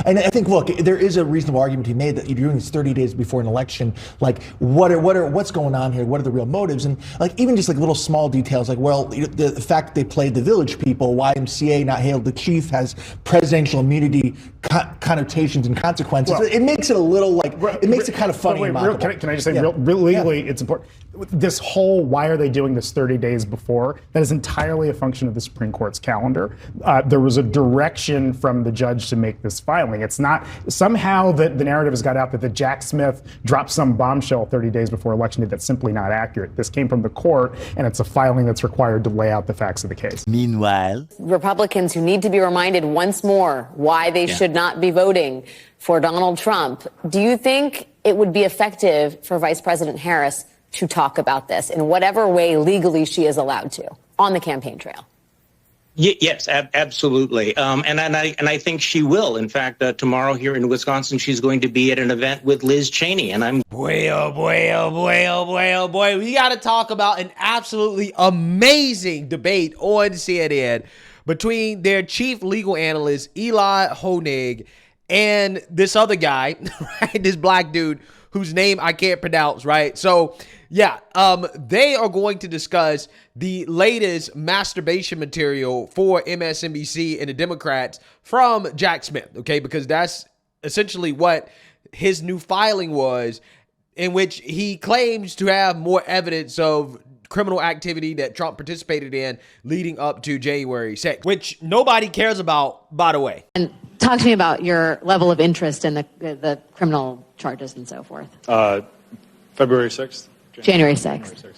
And I think, look, there is a reasonable argument to be made that you're doing this 30 days before an election. Like, what's going on here? What are the real motives? And like, even just like little small details, like, well, the fact that they played the Village People, YMCA, not Hail the Chief, has presidential immunity connotations and consequences. Well, it makes it a little like, it makes it kind of funny. Can I just say, legally, it's important. This whole, why are they doing this 30 days before? That is entirely a function of the Supreme Court's calendar. There was a direction from the judge to make this filing. It's not, somehow the narrative has got out that the Jack Smith dropped some bombshell 30 days before election day. That's simply not accurate. This came from the court, and it's a filing that's required to lay out the facts of the case. Meanwhile, Republicans who need to be reminded once more why they should not be voting for Donald Trump. Do you think it would be effective for Vice President Harris to talk about this in whatever way legally she is allowed to on the campaign trail? Yes, absolutely. And I think she will. In fact, tomorrow here in Wisconsin, she's going to be at an event with Liz Cheney. And I'm boy. We got to talk about an absolutely amazing debate on CNN between their chief legal analyst, Elie Honig, and this other guy, right? This black dude whose name I can't pronounce, right? So, yeah, they are going to discuss the latest masturbation material for MSNBC and the Democrats from Jack Smith, okay? Because that's essentially what his new filing was, in which he claims to have more evidence of criminal activity that Trump participated in leading up to January 6th, which nobody cares about, by the way. And talk to me about your level of interest in the criminal charges and so forth. February 6th? January 6th.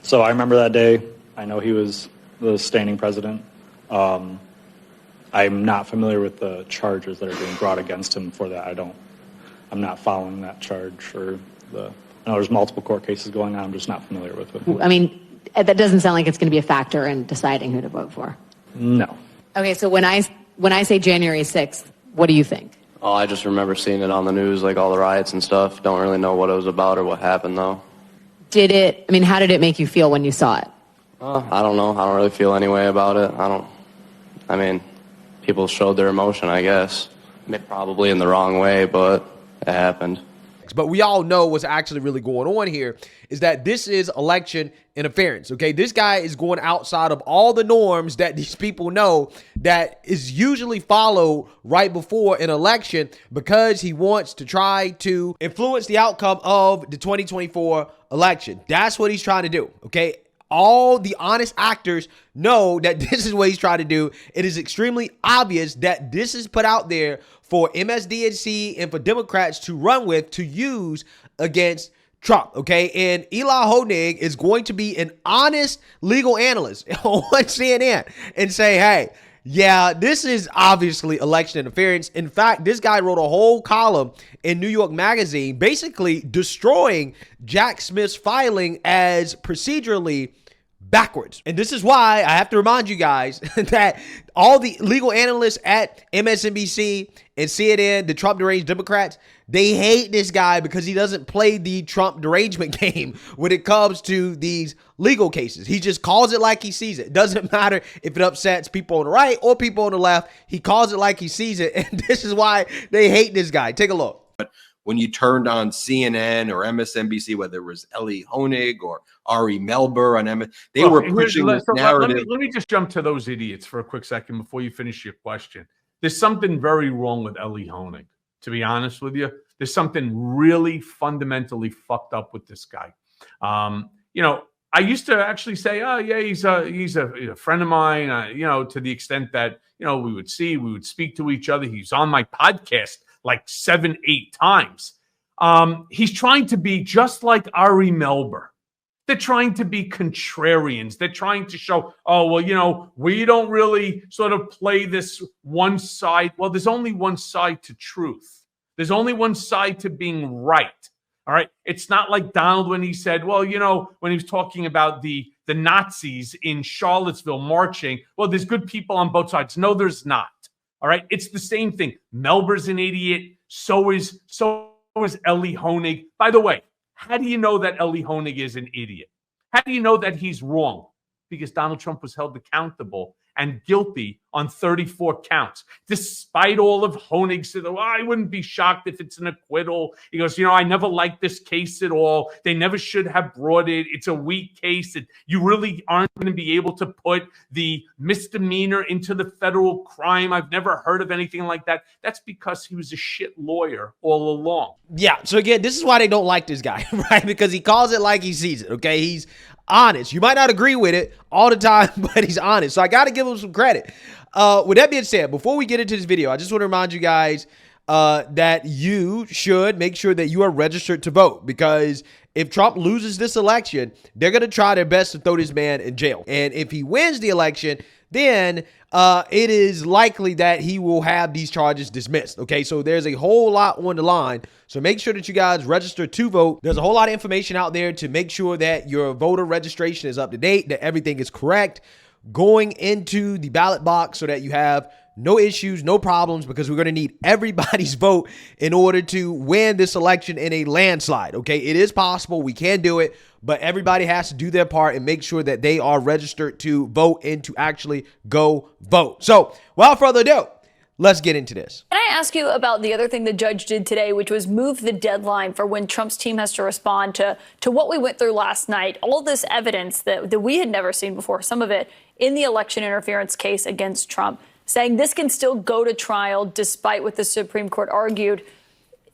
So I remember that day. I know he was the standing president. I'm not familiar with the charges that are being brought against him for that. I'm not following that charge or I know there's multiple court cases going on. I'm just not familiar with it. I mean, that doesn't sound like it's going to be a factor in deciding who to vote for. No. Okay, so when I say January 6th, what do you think? Oh, I just remember seeing it on the news, like all the riots and stuff. Don't really know what it was about or what happened, though. How did it make you feel when you saw it? I don't know. I don't really feel any way about it. People showed their emotion, I guess. Probably in the wrong way, but it happened. But we all know what's actually really going on here is that this is election interference, okay? This guy is going outside of all the norms that these people know that is usually followed right before an election because he wants to try to influence the outcome of the 2024 election. That's what he's trying to do, okay? All the honest actors know that this is what he's trying to do. It is extremely obvious that this is put out there for MSDNC and for Democrats to run with, to use against Trump, okay? And Elie Honig is going to be an honest legal analyst on CNN and say, hey, yeah, this is obviously election interference. In fact, this guy wrote a whole column in New York Magazine basically destroying Jack Smith's filing as procedurally backwards. And this is why I have to remind you guys that all the legal analysts at MSNBC and CNN, the Trump deranged Democrats, they hate this guy because he doesn't play the Trump derangement game when it comes to these legal cases. He just calls it like he sees it. It doesn't matter if it upsets people on the right or people on the left. He calls it like he sees it. And this is why they hate this guy. Take a look. When you turned on CNN or MSNBC, whether it was Elie Honig or Ari Melber on MS, they were pushing this narrative. Let me just jump to those idiots for a quick second before you finish your question. There's something very wrong with Elie Honig, to be honest with you. There's something really fundamentally fucked up with this guy. I used to actually say, oh, yeah, he's a friend of mine, to the extent that, we would speak to each other. He's on my podcast like 7-8 times. He's trying to be just like Ari Melber. They're trying to be contrarians. They're trying to show, we don't really sort of play this one side. Well, there's only one side to truth. There's only one side to being right. All right. It's not like Donald when he said, when he was talking about the Nazis in Charlottesville marching, well, there's good people on both sides. No, there's not. All right. It's the same thing. Melber's an idiot. So is Elie Honig. By the way, how do you know that Elie Honig is an idiot? How do you know that he's wrong? Because Donald Trump was held accountable and guilty on 34 counts, despite all of Honig said, well, I wouldn't be shocked if it's an acquittal. He goes, I never liked this case at all. They never should have brought it. It's a weak case. And you really aren't going to be able to put the misdemeanor into the federal crime. I've never heard of anything like that. That's because he was a shit lawyer all along. Yeah. So again, this is why they don't like this guy, right? Because he calls it like he sees it. Okay. He's honest. You might not agree with it all the time, but he's honest. So I got to give him some credit. With that being said, before we get into this video, I just want to remind you guys that you should make sure that you are registered to vote, because if Trump loses this election, they're going to try their best to throw this man in jail. And if he wins the election, then it is likely that he will have these charges dismissed. Okay, so there's a whole lot on the line. So make sure that you guys register to vote. There's a whole lot of information out there to make sure that your voter registration is up to date, that everything is correct going into the ballot box, so that you have no issues, no problems, because we're going to need everybody's vote in order to win this election in a landslide. Okay, it is possible. We can do it, but everybody has to do their part and make sure that they are registered to vote and to actually go vote. So without further ado, let's get into this. Can I ask you about the other thing the judge did today, which was move the deadline for when Trump's team has to respond to what we went through last night, all this evidence that we had never seen before, some of it in the election interference case against Trump, saying this can still go to trial despite what the Supreme Court argued.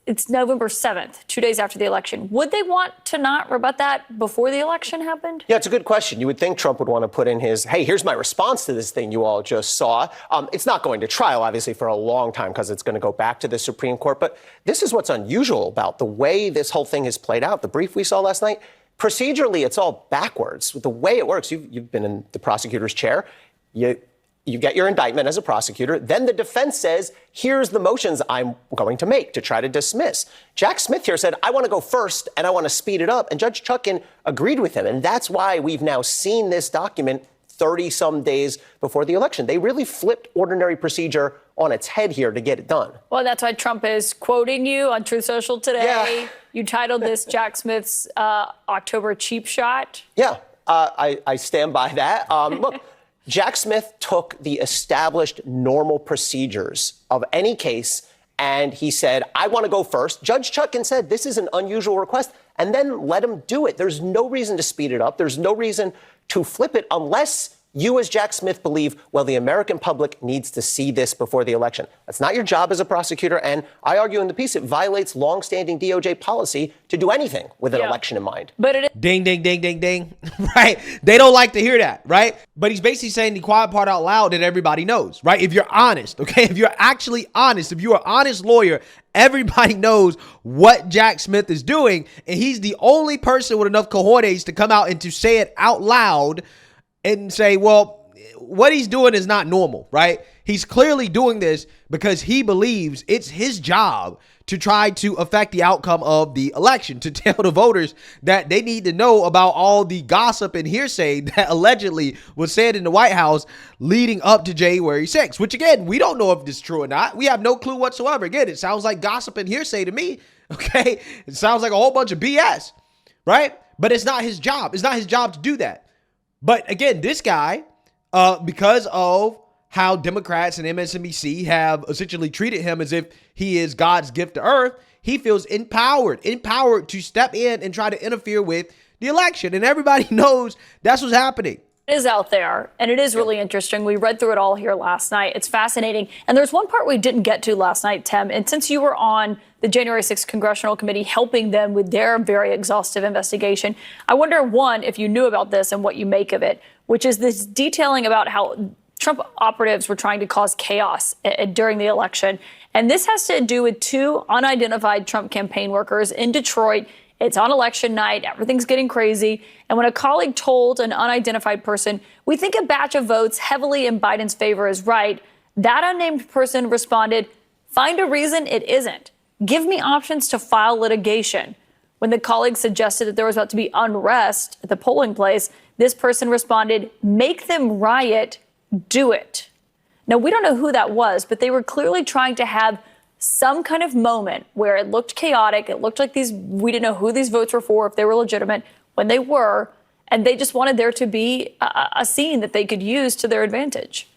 It's November 7th, 2 days after the election. Would they want to not rebut that before the election happened? Yeah, it's a good question. You would think Trump would want to put in his, hey, here's my response to this thing you all just saw. It's not going to trial, obviously, for a long time, because it's going to go back to the Supreme Court. But this is what's unusual about the way this whole thing has played out. The brief we saw last night, procedurally, it's all backwards. The way it works, you've been in the prosecutor's chair. You get your indictment as a prosecutor. Then the defense says, here's the motions I'm going to make to try to dismiss. Jack Smith here said, I want to go first and I want to speed it up. And Judge Chutkan agreed with him. And that's why we've now seen this document 30 some days before the election. They really flipped ordinary procedure on its head here to get it done. Well, that's why Trump is quoting you on Truth Social today. Yeah. You titled this Jack Smith's October cheap shot. Yeah, I stand by that. Look. Jack Smith took the established normal procedures of any case and he said, I want to go first. Judge Chutkan said, this is an unusual request, and then let him do it. There's no reason to speed it up. There's no reason to flip it unless you, as Jack Smith, believe, well, the American public needs to see this before the election. That's not your job as a prosecutor. And I argue in the piece, it violates longstanding DOJ policy to do anything with an election in mind. But it is. Ding, ding, ding, ding, ding. Right? They don't like to hear that, right? But he's basically saying the quiet part out loud that everybody knows, right? If you're honest, okay? If you're actually honest, if you're an honest lawyer, everybody knows what Jack Smith is doing. And he's the only person with enough cojones to come out and to say it out loud and say, well, what he's doing is not normal, right? He's clearly doing this because he believes it's his job to try to affect the outcome of the election, to tell the voters that they need to know about all the gossip and hearsay that allegedly was said in the White House leading up to January 6th, which, again, we don't know if this is true or not. We have no clue whatsoever. Again, it sounds like gossip and hearsay to me, okay? It sounds like a whole bunch of BS, right? But it's not his job. It's not his job to do that. But again, this guy, because of how Democrats and MSNBC have essentially treated him as if he is God's gift to earth, he feels empowered to step in and try to interfere with the election. And everybody knows that's what's happening. It is out there, and it is really interesting. We read through it all here last night. It's fascinating. And there's one part we didn't get to last night, Tem, and since you were on the January 6th Congressional Committee helping them with their very exhaustive investigation, I wonder, one, if you knew about this and what you make of it, which is this detailing about how Trump operatives were trying to cause chaos during the election. And this has to do with two unidentified Trump campaign workers in Detroit. It's on election night. Everything's getting crazy. And when a colleague told an unidentified person, we think a batch of votes heavily in Biden's favor is right, that unnamed person responded, find a reason it isn't. Give me options to file litigation. When the colleague suggested that there was about to be unrest at the polling place, this person responded, make them riot, do it. Now, we don't know who that was, but they were clearly trying to have some kind of moment where it looked chaotic. It looked like we didn't know who these votes were for, if they were legitimate, when they were, and they just wanted there to be a scene that they could use to their advantage.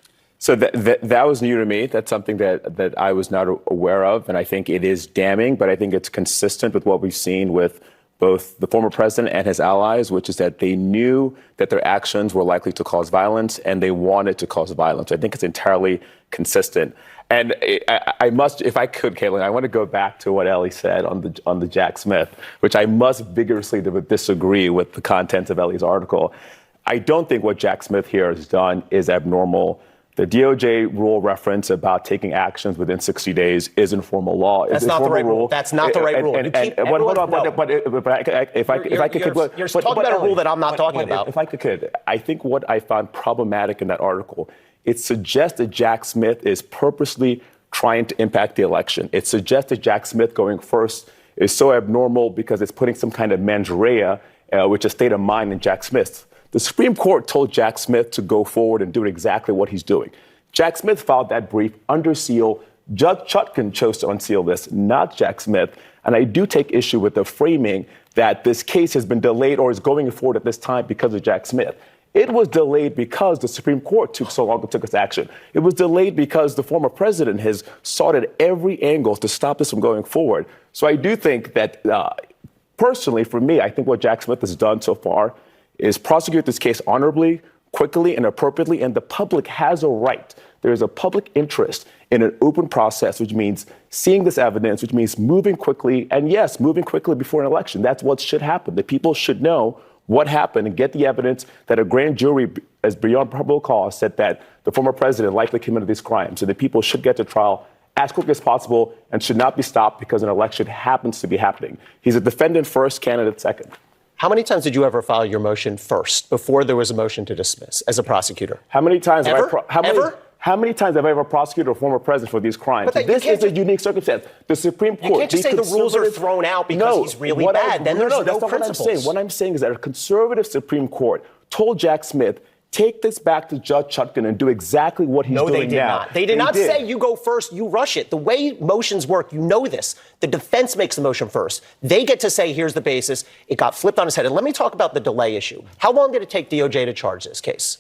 So that was new to me. That's something that I was not aware of, and I think it is damning, but I think it's consistent with what we've seen with both the former president and his allies, which is that they knew that their actions were likely to cause violence, and they wanted to cause violence. I think it's entirely consistent. And I must, if I could, Caitlin, I want to go back to what Elie said on the Jack Smith, which I must vigorously disagree with the contents of Elie's article. I don't think what Jack Smith here has done is abnormal. The DOJ rule reference about taking actions within 60 days is informal law. That's not the right rule. That's not the right rule. You're talking about a rule that I'm not talking about. If I could, I think what I found problematic in that article, it suggests that Jack Smith is purposely trying to impact the election. It suggests that Jack Smith going first is so abnormal because it's putting some kind of mens rea, which is state of mind in Jack Smith. The Supreme Court told Jack Smith to go forward and do exactly what he's doing. Jack Smith filed that brief under seal. Judge Chutkan chose to unseal this, not Jack Smith. And I do take issue with the framing that this case has been delayed or is going forward at this time because of Jack Smith. It was delayed because the Supreme Court took so long and took its action. It was delayed because the former president has sought at every angle to stop this from going forward. So I do think that, personally, for me, I think what Jack Smith has done so far is prosecute this case honorably, quickly, and appropriately, and the public has a right. There is a public interest in an open process, which means seeing this evidence, which means moving quickly, and yes, moving quickly before an election. That's what should happen. The people should know what happened and get the evidence that a grand jury, as beyond probable cause, said that the former president likely committed these crimes. So the people should get to trial as quickly as possible and should not be stopped because an election happens to be happening. He's a defendant first, candidate second. How many times did you ever file your motion first before there was a motion to dismiss as a prosecutor? How many times ever? How many times have I ever prosecuted a former president for these crimes? This is a unique circumstance. The Supreme Court. You can't just say the rules are thrown out because he's really bad. Then there's no principles. What I'm saying is that a conservative Supreme Court told Jack Smith, take this back to Judge Chutkan and do exactly what he's doing now. No, they did not. They did not say you go first, you rush it. The way motions work, you know this. The defense makes the motion first. They get to say, here's the basis. It got flipped on its head. And let me talk about the delay issue. How long did it take DOJ to charge this case?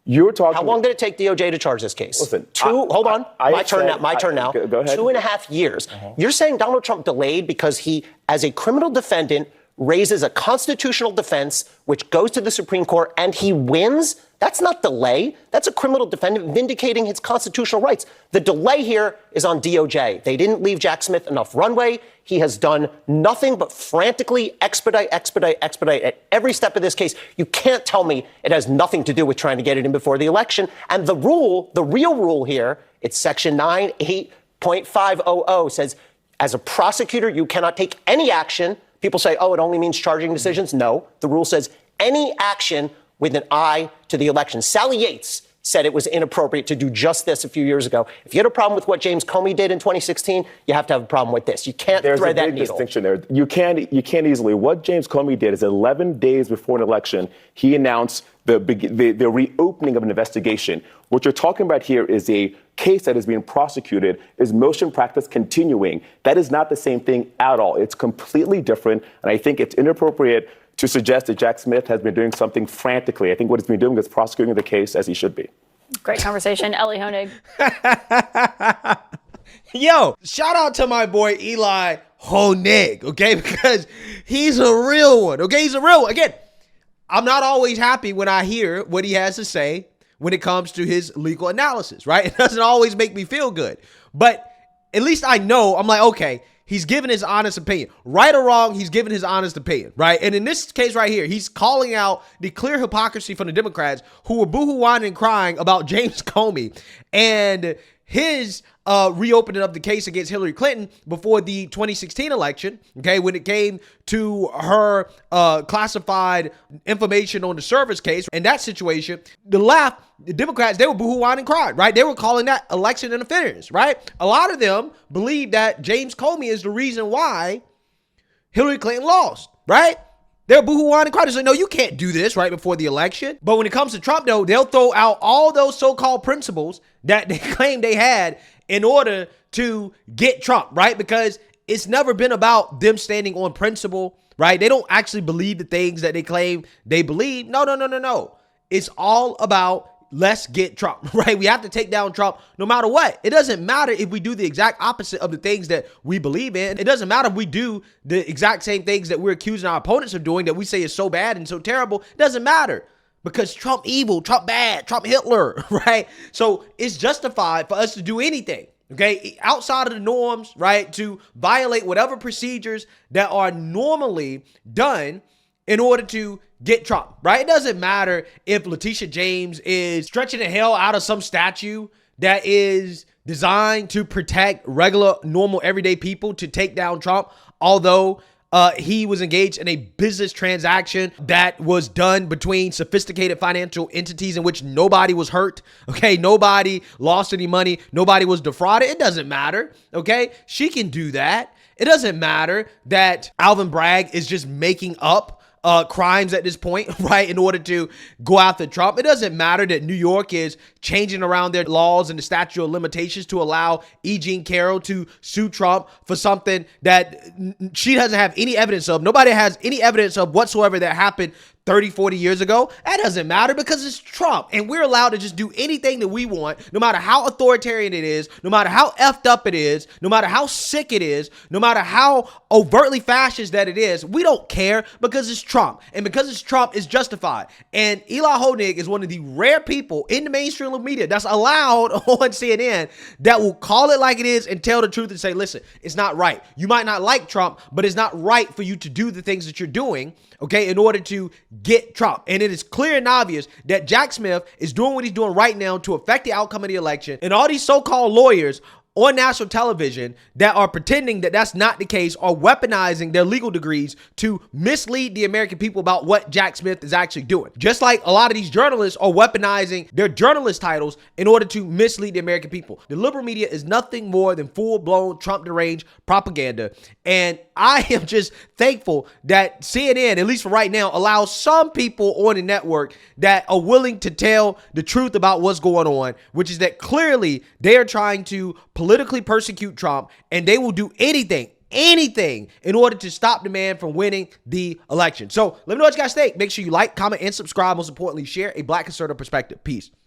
How long did it take DOJ to charge this case? Listen, hold on. My turn now. Go ahead. 2.5 years. You're saying Donald Trump delayed because he, as a criminal defendant, raises a constitutional defense, which goes to the Supreme Court, and he wins? That's not delay. That's a criminal defendant vindicating his constitutional rights. The delay here is on DOJ. They didn't leave Jack Smith enough runway. He has done nothing but frantically expedite at every step of this case. You can't tell me it has nothing to do with trying to get it in before the election. And the real rule here, it's section 9.8.500 says, as a prosecutor, you cannot take any action. People say, oh, it only means charging decisions. No, the rule says any action with an eye to the election. Sally Yates said it was inappropriate to do just this a few years ago. If you had a problem with what James Comey did in 2016, you have to have a problem with this. You can't thread that needle. There's a big distinction there. You can't easily. What James Comey did is 11 days before an election, he announced the reopening of an investigation. What you're talking about here is a case that is being prosecuted, is motion practice continuing. That is not the same thing at all. It's completely different, and I think it's inappropriate to suggest that Jack Smith has been doing something frantically. I think what he's been doing is prosecuting the case as he should be. Great conversation. Elie Honig. Yo, shout out to my boy Elie Honig, okay? Because he's a real one, okay? He's a real one. Again, I'm not always happy when I hear what he has to say when it comes to his legal analysis, right? It doesn't always make me feel good. But at least I know, I'm like, okay, he's giving his honest opinion. Right or wrong, he's giving his honest opinion, right? And in this case right here, he's calling out the clear hypocrisy from the Democrats who were boo-hoo-whining and crying about James Comey and his reopening of the case against Hillary Clinton before the 2016 election, okay, when it came to her classified information on the service case. In that situation, the left, the Democrats, they were boo-hoo-whining and cried, right? They were calling that election interference, right? A lot of them believe that James Comey is the reason why Hillary Clinton lost, right? They're boo-hoo-whining and crying. They say, no, you can't do this right before the election. But when it comes to Trump, though, they'll throw out all those so-called principles that they claim they had in order to get Trump, right? Because it's never been about them standing on principle, right? They don't actually believe the things that they claim they believe. No. It's all about let's get Trump, right? We have to take down Trump no matter what. It doesn't matter if we do the exact opposite of the things that we believe in. It doesn't matter if we do the exact same things that we're accusing our opponents of doing that we say is so bad and so terrible. It doesn't matter because Trump evil, Trump bad, Trump Hitler, right? So it's justified for us to do anything, okay, outside of the norms, right, to violate whatever procedures that are normally done in order to get Trump, right? It doesn't matter if Letitia James is stretching the hell out of some statue that is designed to protect regular, normal, everyday people to take down Trump, although he was engaged in a business transaction that was done between sophisticated financial entities in which nobody was hurt, okay? Nobody lost any money. Nobody was defrauded. It doesn't matter, okay? She can do that. It doesn't matter that Alvin Bragg is just making up crimes at this point, right, in order to go after Trump. It doesn't matter that New York is changing around their laws and the statute of limitations to allow E. Jean Carroll to sue Trump for something that she doesn't have any evidence of. Nobody has any evidence of whatsoever that happened 30, 40 years ago. That doesn't matter because it's Trump. And we're allowed to just do anything that we want, no matter how authoritarian it is, no matter how effed up it is, no matter how sick it is, no matter how overtly fascist that it is. We don't care because it's Trump. And because it's Trump, it's justified. And Elie Honig is one of the rare people in the mainstream media that's allowed on CNN that will call it like it is and tell the truth and say, listen, it's not right. You might not like Trump, but it's not right for you to do the things that you're doing, okay, in order to get Trump. And it is clear and obvious that Jack Smith is doing what he's doing right now to affect the outcome of the election. And all these so-called lawyers on national television that are pretending that that's not the case are weaponizing their legal degrees to mislead the American people about what Jack Smith is actually doing. Just like a lot of these journalists are weaponizing their journalist titles in order to mislead the American people. The liberal media is nothing more than full-blown Trump deranged propaganda. And I am just thankful that CNN, at least for right now, allows some people on the network that are willing to tell the truth about what's going on, which is that clearly they are trying to politically persecute Trump, and they will do anything in order to stop the man from winning the election. So let me know what you guys think. Make sure you like, comment, and subscribe. Most importantly, share a Black conservative perspective. Peace.